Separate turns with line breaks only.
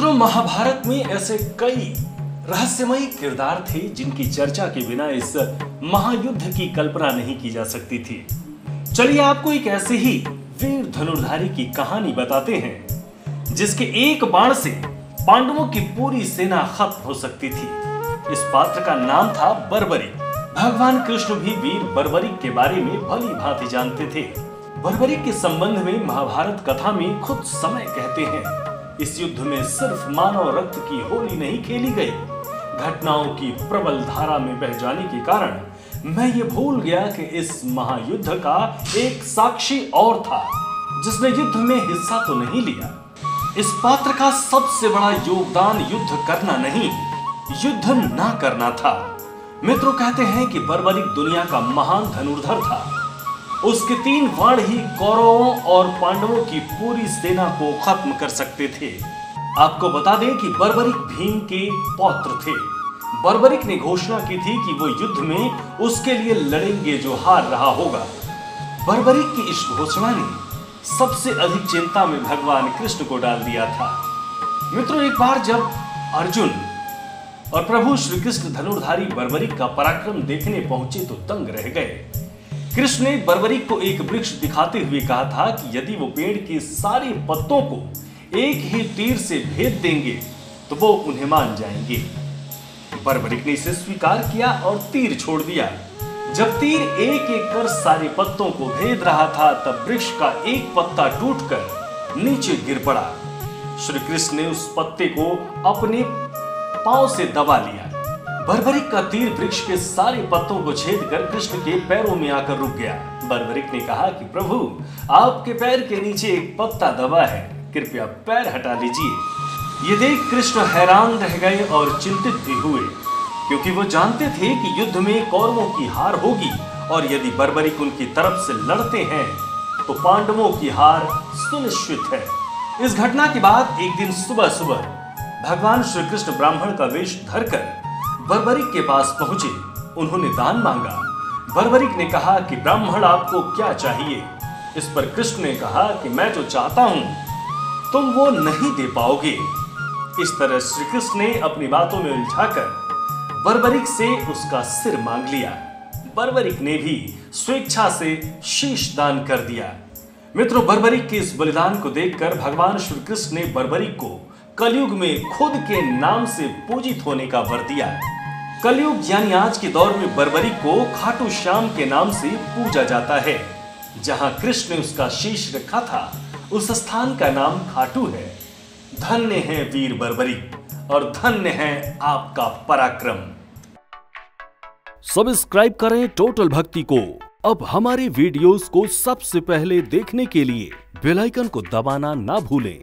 मित्रों, महाभारत में ऐसे कई रहस्यमयी किरदार थे जिनकी चर्चा के बिना इस महायुद्ध की कल्पना नहीं की जा सकती थी। चलिए आपको एक ऐसे ही वीर धनुर्धारी की कहानी बताते हैं जिसके एक बाण से पांडवों की पूरी सेना खत्म हो सकती थी। इस पात्र का नाम था बर्बरिक। भगवान कृष्ण भी वीर बर्बरिक के बारे में भली भांति जानते थे। बर्बरिक के संबंध में महाभारत कथा में खुद समय कहते हैं, इस युद्ध में सिर्फ मानव रक्त की होली नहीं खेली गई, घटनाओं की प्रबल धारा में बह जाने के कारण मैं ये भूल गया कि इस महायुद्ध का एक साक्षी और था जिसने युद्ध में हिस्सा तो नहीं लिया। इस पात्र का सबसे बड़ा योगदान युद्ध करना नहीं, युद्ध ना करना था। मित्रों, कहते हैं कि बर्बरिक दुनिया का महान धनुर्धर था। उसके 3 बाण ही कौरवों और पांडवों की पूरी सेना को खत्म कर सकते थे। आपको बता दें कि बर्बरिक भीम के पौत्र थे। बर्बरिक ने घोषणा की थी कि वो युद्ध में उसके लिए लड़ेंगे जो हार रहा होगा। बर्बरिक की इस घोषणा ने सबसे अधिक चिंता में भगवान कृष्ण को डाल दिया था। मित्रों, एक बार जब अर्जुन और प्रभु श्री कृष्ण धनुर्धारी बर्बरिक का पराक्रम देखने पहुंचे तो दंग रह गए। कृष्ण ने बर्बरिक को एक वृक्ष दिखाते हुए कहा था कि यदि वो पेड़ के सारे पत्तों को एक ही तीर से भेद देंगे तो वो उन्हें मान जाएंगे। बर्बरिक ने इसे स्वीकार किया और तीर छोड़ दिया। जब तीर एक एक कर सारे पत्तों को भेद रहा था तब वृक्ष का एक पत्ता टूटकर नीचे गिर पड़ा। श्री कृष्ण ने उस पत्ते को अपने पांव से दबा लिया। बर्बरिक का तीर वृक्ष के सारे पत्तों को छेद कर कृष्ण के पैरों में आकर रुक गया। बर्बरिक ने कहा कि प्रभु, आपके पैर के नीचे एक पत्ता दबा है, कृपया पैर हटा लीजिए। ये देख कृष्ण हैरान रह गए और चिंतित भी हुए, क्योंकि वो जानते थे कि युद्ध में कौरवों की हार होगी और यदि बर्बरिक उनकी तरफ से लड़ते हैं तो पांडवों की हार सुनिश्चित है। इस घटना के बाद एक दिन सुबह सुबह भगवान श्री कृष्ण ब्राह्मण का वेश धरकर बर्बरिक के पास पहुंचे। उन्होंने दान मांगा। बर्बरिक ने कहा कि ब्राह्मण, आपको क्या चाहिए? इस पर कृष्ण ने कहा कि मैं जो चाहता हूं तुम वो नहीं दे पाओगे। इस तरह श्री कृष्ण ने अपनी बातों में उलझाकर बर्बरिक से उसका सिर मांग लिया। बर्बरिक ने भी स्वेच्छा से शीश दान कर दिया। मित्रों, बर्बरिक के इस बलिदान को देखकर भगवान श्री कृष्ण ने बर्बरिक को कलयुग में खुद के नाम से पूजित होने का वर दिया। कलयुग यानी आज के दौर में बर्बरिक को खाटू श्याम के नाम से पूजा जाता है। जहां कृष्ण ने उसका शीश रखा था उस स्थान का नाम खाटू है। धन्य है वीर बर्बरिक और धन्य है आपका पराक्रम।
सब्सक्राइब करें टोटल भक्ति को। अब हमारे वीडियोस को सबसे पहले देखने के लिए बेल आइकन को दबाना ना भूलें।